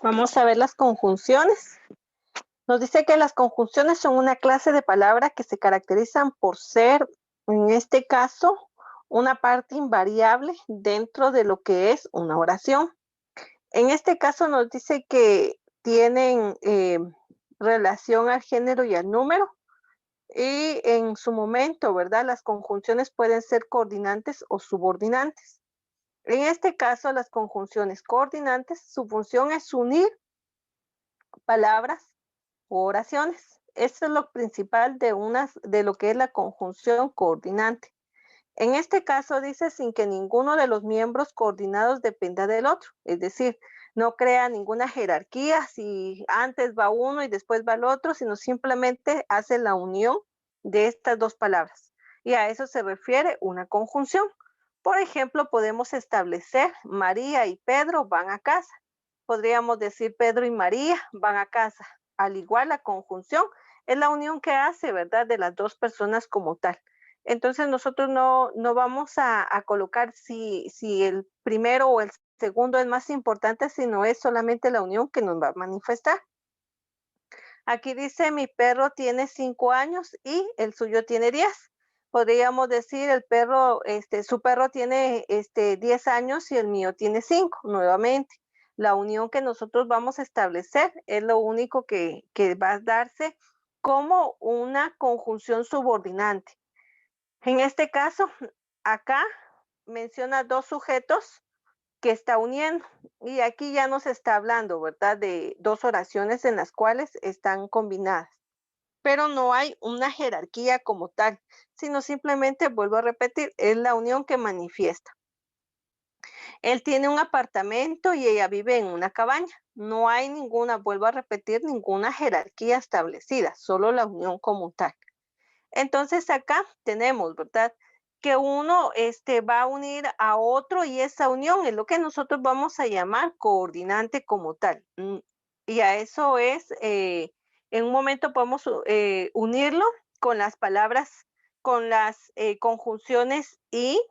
Vamos a ver las conjunciones. Nos dice que las conjunciones son una clase de palabras que se caracterizan por ser, en este caso, una parte invariable dentro de lo que es una oración. En este caso nos dice que tienen relación al género y al número y en su momento, ¿verdad? Las conjunciones pueden ser coordinantes o subordinantes. En este caso, las conjunciones coordinantes, su función es unir palabras o oraciones. Eso es lo principal de lo que es la conjunción coordinante. En este caso dice sin que ninguno de los miembros coordinados dependa del otro, es decir, no crea ninguna jerarquía si antes va uno y después va el otro, sino simplemente hace la unión de estas dos palabras. Y a eso se refiere una conjunción. Por ejemplo, podemos establecer María y Pedro van a casa. Podríamos decir Pedro y María van a casa. Al igual, la conjunción es la unión que hace, ¿verdad?, de las dos personas como tal. Entonces nosotros no vamos a colocar si el primero o el segundo es más importante, sino es solamente la unión que nos va a manifestar. Aquí dice mi perro tiene 5 años y el suyo tiene 10. Podríamos decir el perro, su perro tiene 10 años y el mío tiene 5, nuevamente. La unión que nosotros vamos a establecer es lo único que va a darse como una conjunción subordinante. En este caso, acá menciona dos sujetos que está uniendo y aquí ya nos está hablando, ¿verdad? De dos oraciones en las cuales están combinadas, pero no hay una jerarquía como tal, sino simplemente, vuelvo a repetir, es la unión que manifiesta. Él tiene un apartamento y ella vive en una cabaña. No hay ninguna, vuelvo a repetir, ninguna jerarquía establecida, solo la unión como tal. Entonces acá tenemos, ¿verdad? Que uno va a unir a otro y esa unión es lo que nosotros vamos a llamar coordinante como tal. Y a eso es, en un momento podemos unirlo con las palabras, con las conjunciones y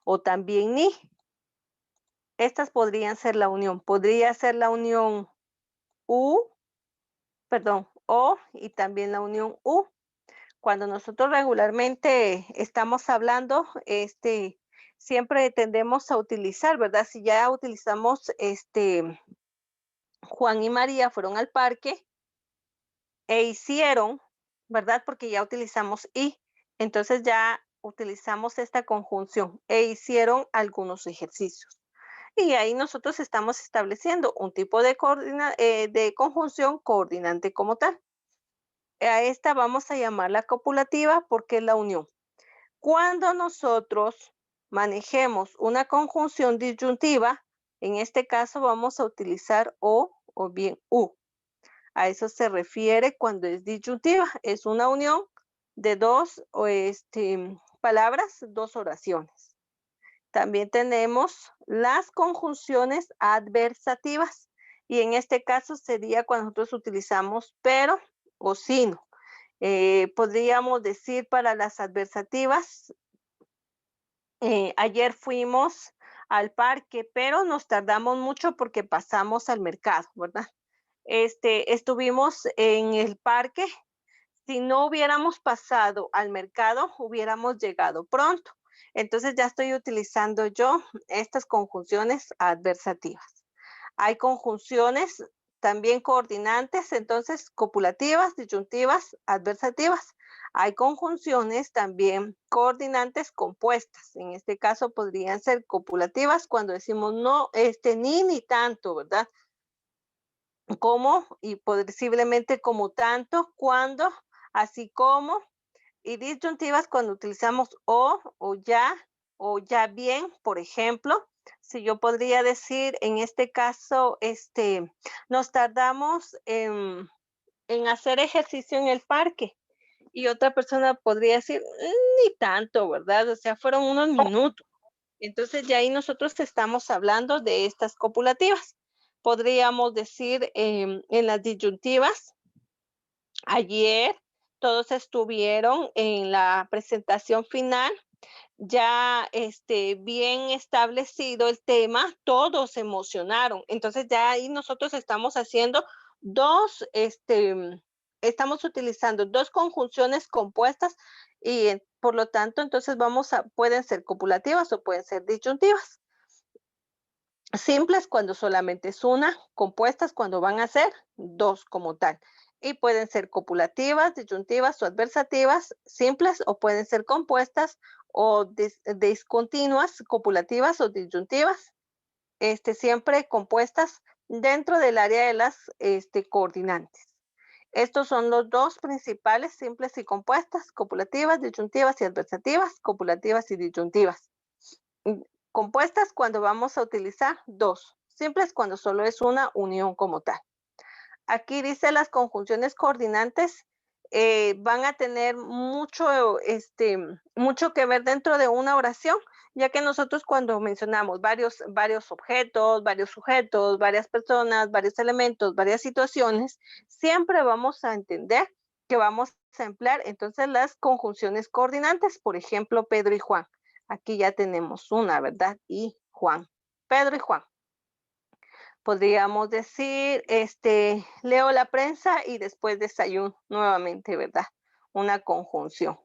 o también ni. Estas podrían ser la unión. Podría ser la unión u, perdón, o y también la unión u. Cuando nosotros regularmente estamos hablando, siempre tendemos a utilizar, ¿verdad? Si ya utilizamos, Juan y María fueron al parque e hicieron, ¿verdad? Porque ya utilizamos y, entonces ya utilizamos esta conjunción e hicieron algunos ejercicios. Y ahí nosotros estamos estableciendo un tipo de conjunción coordinante como tal. A esta vamos a llamarla copulativa porque es la unión. Cuando nosotros manejemos una conjunción disyuntiva, en este caso vamos a utilizar o bien u. A eso se refiere cuando es disyuntiva. Es una unión de dos palabras, dos oraciones. También tenemos las conjunciones adversativas. Y en este caso sería cuando nosotros utilizamos pero o sino. Podríamos decir para las adversativas, ayer fuimos al parque, pero nos tardamos mucho porque pasamos al mercado, ¿verdad? Estuvimos en el parque. Si no hubiéramos pasado al mercado, hubiéramos llegado pronto. Entonces ya estoy utilizando yo estas conjunciones adversativas. Hay conjunciones también coordinantes, entonces copulativas, disyuntivas, adversativas. Hay conjunciones también coordinantes compuestas. En este caso podrían ser copulativas cuando decimos no, ni tanto, ¿verdad? Como y posiblemente como tanto, cuando, así como, y disyuntivas cuando utilizamos o ya bien, por ejemplo, si yo podría decir en este caso, nos tardamos en hacer ejercicio en el parque y otra persona podría decir, ni tanto, ¿verdad? O sea, fueron unos minutos. Entonces ya ahí nosotros estamos hablando de estas copulativas. Podríamos decir en las disyuntivas, ayer todos estuvieron en la presentación final ya bien establecido el tema, todos se emocionaron. Entonces ya ahí nosotros estamos haciendo dos, estamos utilizando dos conjunciones compuestas y por lo tanto entonces pueden ser copulativas o pueden ser disyuntivas. Simples cuando solamente es una, compuestas cuando van a ser dos como tal. Y pueden ser copulativas, disyuntivas o adversativas, simples o pueden ser compuestas o discontinuas, copulativas o disyuntivas, siempre compuestas dentro del área de las coordinantes. Estos son los dos principales, simples y compuestas, copulativas, disyuntivas y adversativas, copulativas y disyuntivas. Compuestas cuando vamos a utilizar dos, simples cuando solo es una unión como tal. Aquí dice las conjunciones coordinantes van a tener mucho que ver dentro de una oración, ya que nosotros cuando mencionamos varios objetos, varios sujetos, varias personas, varios elementos, varias situaciones, siempre vamos a entender que vamos a emplear entonces las conjunciones coordinantes, por ejemplo, Pedro y Juan. Aquí ya tenemos una, ¿verdad? Y Juan. Pedro y Juan. Podríamos decir, leo la prensa y después desayuno nuevamente, ¿verdad? Una conjunción.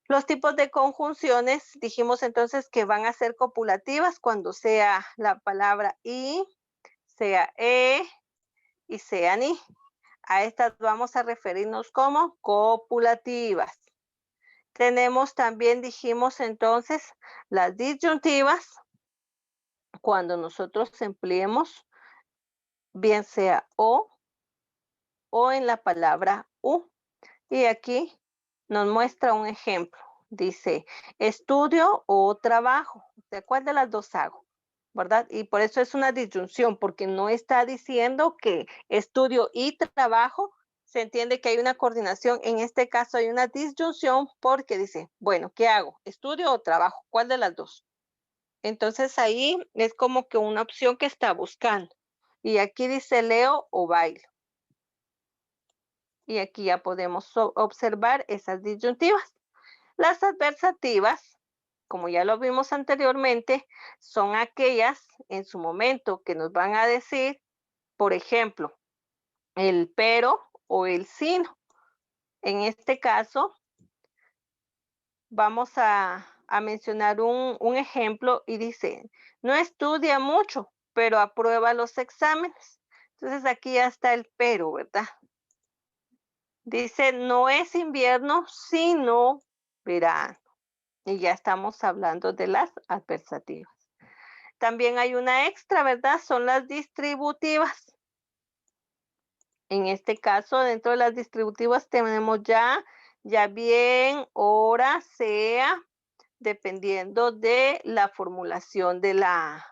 Los tipos de conjunciones, dijimos entonces que van a ser copulativas cuando sea la palabra y, sea y sea ni. A estas vamos a referirnos como copulativas. Tenemos también, dijimos entonces, las disyuntivas, cuando nosotros empleemos bien sea o en la palabra u. Y aquí nos muestra un ejemplo. Dice, estudio o trabajo. ¿De cuál de las dos hago? ¿Verdad? Y por eso es una disyunción, porque no está diciendo que estudio y trabajo. Se entiende que hay una coordinación. En este caso hay una disyunción porque dice, bueno, ¿qué hago? ¿Estudio o trabajo? ¿Cuál de las dos? Entonces ahí es como que una opción que está buscando. Y aquí dice leo o bailo. Y aquí ya podemos observar esas disyuntivas. Las adversativas, como ya lo vimos anteriormente, son aquellas en su momento que nos van a decir, por ejemplo, el pero o el sino. En este caso, vamos a mencionar un ejemplo y dice, no estudia mucho, pero aprueba los exámenes. Entonces aquí ya está el pero, ¿verdad? Dice, no es invierno, sino verano. Y ya estamos hablando de las adversativas. También hay una extra, ¿verdad? Son las distributivas. En este caso, dentro de las distributivas tenemos ya bien, hora, sea, dependiendo de la formulación de la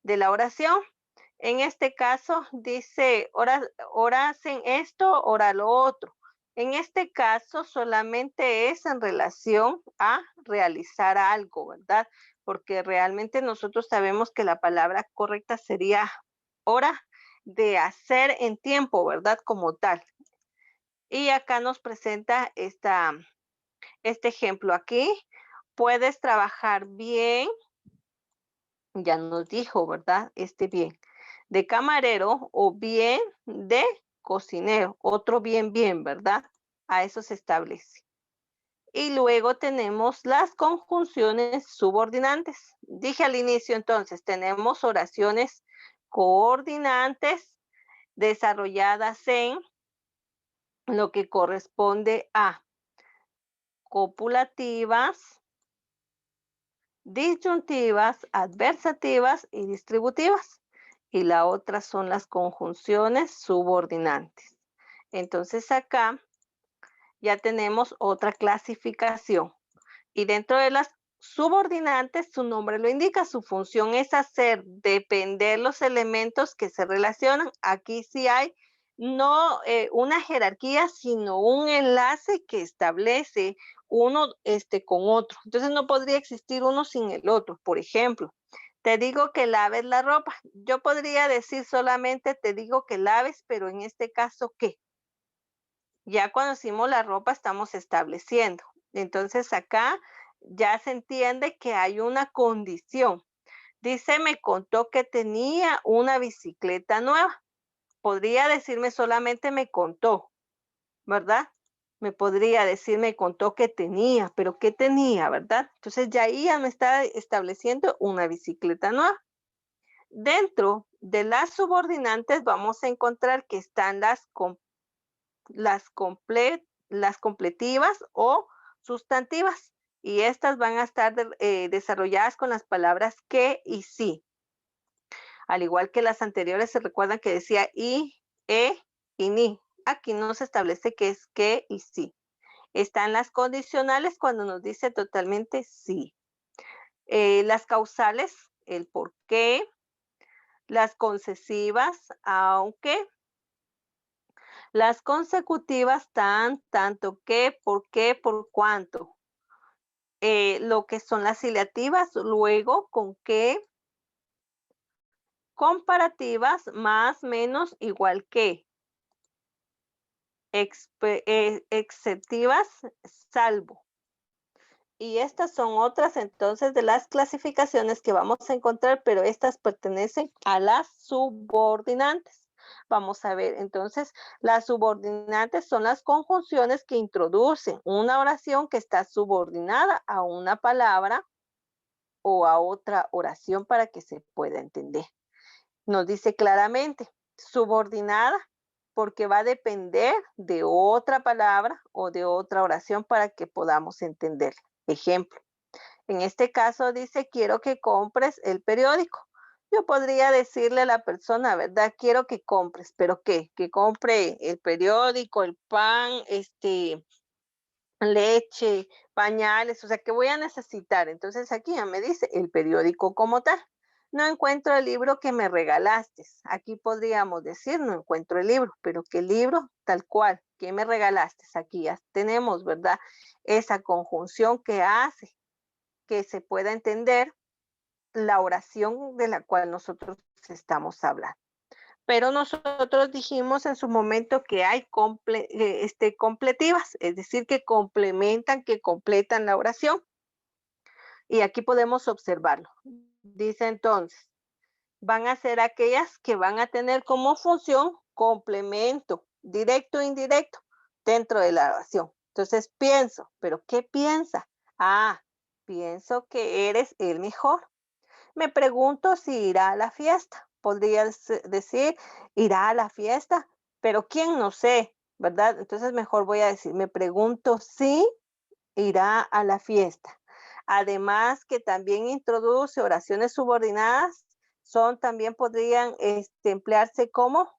oración. En este caso dice, hora hacen esto, hora lo otro. En este caso solamente es en relación a realizar algo, ¿verdad? Porque realmente nosotros sabemos que la palabra correcta sería hora de hacer en tiempo, ¿verdad? Como tal. Y acá nos presenta este ejemplo aquí. Puedes trabajar bien, ya nos dijo, ¿verdad? Bien, de camarero o bien de cocinero, otro bien, ¿verdad? A eso se establece. Y luego tenemos las conjunciones subordinantes. Dije al inicio entonces, tenemos oraciones coordinantes desarrolladas en lo que corresponde a copulativas, disyuntivas, adversativas y distributivas. Y la otra son las conjunciones subordinantes. Entonces acá ya tenemos otra clasificación. Y dentro de las subordinantes, su nombre lo indica, su función es hacer depender los elementos que se relacionan. Aquí sí hay no una jerarquía, sino un enlace que establece uno con otro. Entonces no podría existir uno sin el otro. Por ejemplo, te digo que laves la ropa. Yo podría decir solamente te digo que laves, pero en este caso, ¿qué? Ya cuando hicimos la ropa estamos estableciendo. Entonces acá ya se entiende que hay una condición. Dice, me contó que tenía una bicicleta nueva. Podría decirme solamente me contó, ¿verdad? Me podría decir, me contó que tenía, pero ¿qué tenía, verdad? Entonces ya ahí ya me está estableciendo una bicicleta nueva. Dentro de las subordinantes vamos a encontrar que están las completivas o sustantivas. Y estas van a estar desarrolladas con las palabras que y sí. Al igual que las anteriores, se recuerdan que decía y, y ni. Aquí no se establece qué es que y sí. Están las condicionales cuando nos dice totalmente sí. Las causales, el por qué. Las concesivas, aunque. Las consecutivas, tanto que, por cuánto. Lo que son las ciliativas, luego, con qué. Comparativas, más, menos, igual que. Exceptivas, salvo. Y estas son otras entonces de las clasificaciones que vamos a encontrar, pero estas pertenecen a las subordinantes. Vamos a ver, entonces, las subordinantes son las conjunciones que introducen una oración que está subordinada a una palabra o a otra oración para que se pueda entender. Nos dice claramente, subordinada, porque va a depender de otra palabra o de otra oración para que podamos entender. Ejemplo, en este caso dice, quiero que compres el periódico. Yo podría decirle a la persona, ¿verdad? Quiero que compres, ¿pero qué? Que compre el periódico, el pan, leche, pañales, o sea, ¿qué voy a necesitar? Entonces aquí ya me dice el periódico como tal. No encuentro el libro que me regalaste. Aquí podríamos decir, no encuentro el libro, pero ¿qué libro? Tal cual, ¿qué me regalaste? Aquí ya tenemos, ¿verdad? Esa conjunción que hace que se pueda entender la oración de la cual nosotros estamos hablando. Pero nosotros dijimos en su momento que hay completivas, es decir, que complementan, que completan la oración. Y aquí podemos observarlo. Dice entonces, van a ser aquellas que van a tener como función complemento, directo e indirecto, dentro de la oración. Entonces pienso, ¿pero qué piensa? Ah, pienso que eres el mejor. Me pregunto si irá a la fiesta. Podría decir, irá a la fiesta, pero ¿quién? No sé, ¿verdad? Entonces mejor voy a decir, me pregunto si irá a la fiesta. Además que también introduce oraciones subordinadas, también podrían emplearse como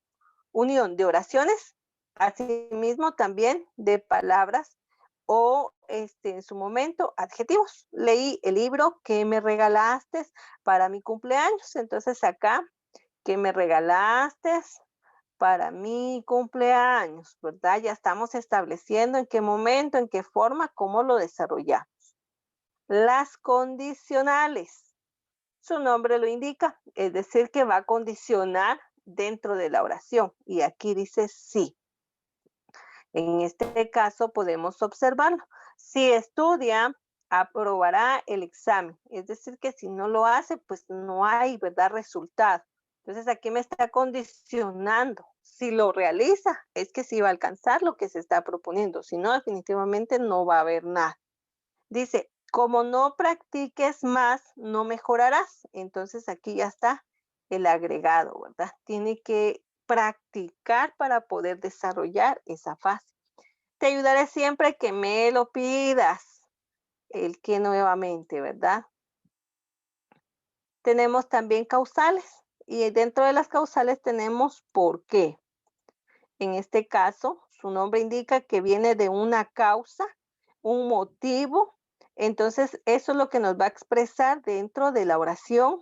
unión de oraciones, asimismo también de palabras o en su momento adjetivos. Leí el libro que me regalaste para mi cumpleaños, entonces acá que me regalaste para mi cumpleaños, ¿verdad? Ya estamos estableciendo en qué momento, en qué forma, cómo lo desarrollamos. Las condicionales, su nombre lo indica, es decir, que va a condicionar dentro de la oración. Y aquí dice sí. En este caso podemos observarlo. Si estudia, aprobará el examen. Es decir, que si no lo hace, pues no hay, ¿verdad?, resultado. Entonces aquí me está condicionando. Si lo realiza, es que sí va a alcanzar lo que se está proponiendo. Si no, definitivamente no va a haber nada. Dice, como no practiques más, no mejorarás. Entonces aquí ya está el agregado, ¿verdad? Tiene que practicar para poder desarrollar esa fase. Te ayudaré siempre que me lo pidas. El que nuevamente, ¿verdad? Tenemos también causales y dentro de las causales tenemos por qué. En este caso, su nombre indica que viene de una causa, un motivo. Entonces, eso es lo que nos va a expresar dentro de la oración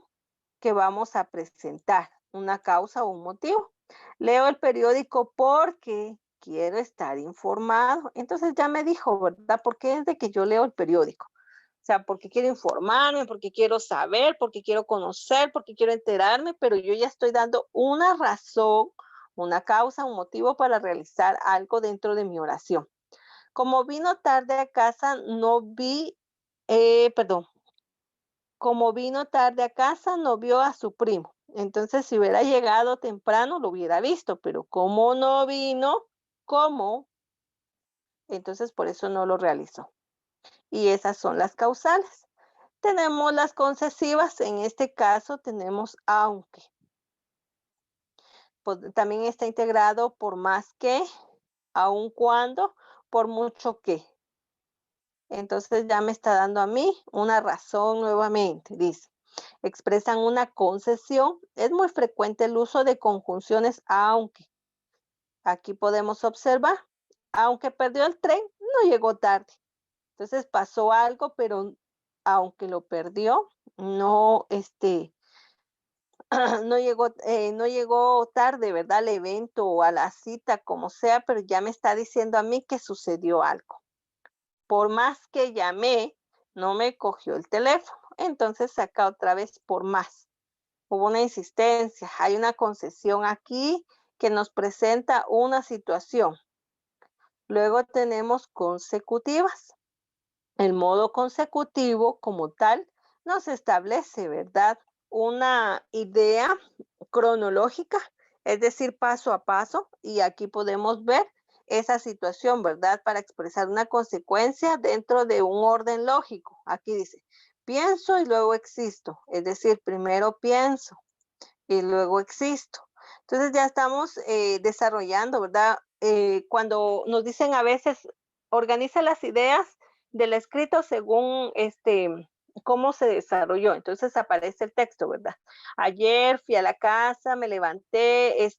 que vamos a presentar, una causa o un motivo. Leo el periódico porque quiero estar informado. Entonces ya me dijo, ¿verdad? ¿Por qué es de que yo leo el periódico? O sea, porque quiero informarme, porque quiero saber, porque quiero conocer, porque quiero enterarme, pero yo ya estoy dando una razón, una causa, un motivo para realizar algo dentro de mi oración. Como vino tarde a casa, no vi perdón, como vino tarde a casa, no vio a su primo. Entonces, si hubiera llegado temprano, lo hubiera visto, pero como no vino, ¿cómo? Entonces, por eso no lo realizó. Y esas son las causales. Tenemos las concesivas, en este caso tenemos aunque. También está integrado por más que, aun cuando, por mucho que. Entonces ya me está dando a mí una razón nuevamente. Dice, expresan una concesión. Es muy frecuente el uso de conjunciones aunque. Aquí podemos observar, aunque perdió el tren, no llegó tarde. Entonces pasó algo, pero aunque lo perdió, no, no llegó tarde, ¿verdad? Al evento o a la cita, como sea, pero ya me está diciendo a mí que sucedió algo. Por más que llamé, no me cogió el teléfono. Entonces saca otra vez por más. Hubo una insistencia, hay una concesión aquí que nos presenta una situación. Luego tenemos consecutivas. El modo consecutivo como tal nos establece, ¿verdad? Una idea cronológica, es decir, paso a paso, y aquí podemos ver esa situación, ¿verdad? Para expresar una consecuencia dentro de un orden lógico. Aquí dice, pienso y luego existo, es decir, primero pienso y luego existo. Entonces ya estamos desarrollando, ¿verdad? Cuando nos dicen a veces, organiza las ideas del escrito según cómo se desarrolló. Entonces aparece el texto, ¿verdad? Ayer fui a la casa, me levanté,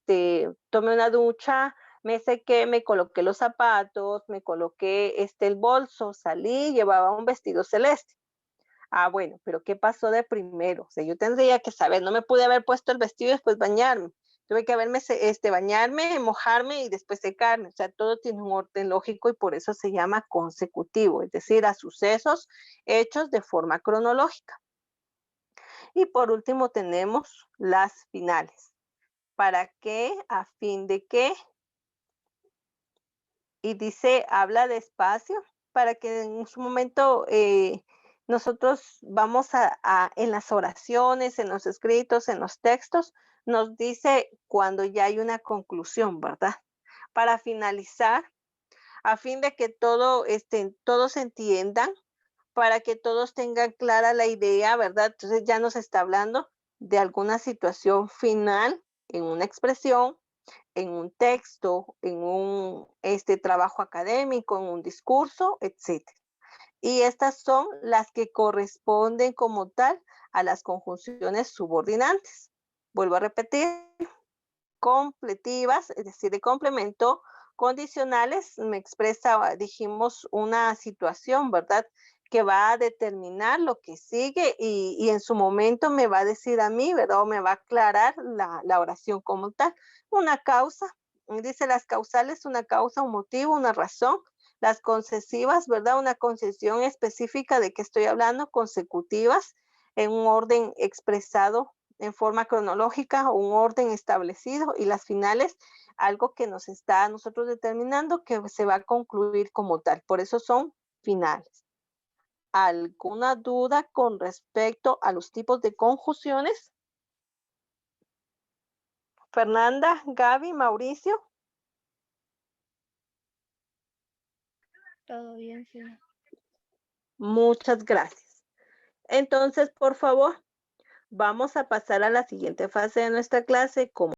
tomé una ducha, me sequé, me coloqué los zapatos, me coloqué el bolso, salí, llevaba un vestido celeste. Ah, bueno, pero ¿qué pasó de primero? O sea, yo tendría que saber, no me pude haber puesto el vestido y después bañarme. Tuve que bañarme, mojarme y después secarme. O sea, todo tiene un orden lógico y por eso se llama consecutivo, es decir, a sucesos hechos de forma cronológica. Y por último tenemos las finales. ¿Para qué? ¿A fin de qué? Y dice, habla despacio para que en su momento nosotros vamos en las oraciones, en los escritos, en los textos, nos dice cuando ya hay una conclusión, ¿verdad? Para finalizar, a fin de que todos entiendan, para que todos tengan clara la idea, ¿verdad? Entonces ya nos está hablando de alguna situación final en una expresión, en un texto, en un trabajo académico, en un discurso, etcétera. Y estas son las que corresponden como tal a las conjunciones subordinantes. Vuelvo a repetir, completivas, es decir, de complemento, condicionales, me expresa, dijimos, una situación, ¿verdad? Que va a determinar lo que sigue y en su momento me va a decir a mí, ¿verdad? O me va a aclarar la oración como tal. Una causa, dice las causales, una causa, un motivo, una razón. Las concesivas, ¿verdad? Una concesión específica de que estoy hablando, consecutivas, en un orden expresado en forma cronológica, un orden establecido y las finales, algo que nos está a nosotros determinando que se va a concluir como tal. Por eso son finales. ¿Alguna duda con respecto a los tipos de conjunciones? Fernanda, Gaby, Mauricio. Todo bien, sí. Muchas gracias. Entonces, por favor, vamos a pasar a la siguiente fase de nuestra clase, como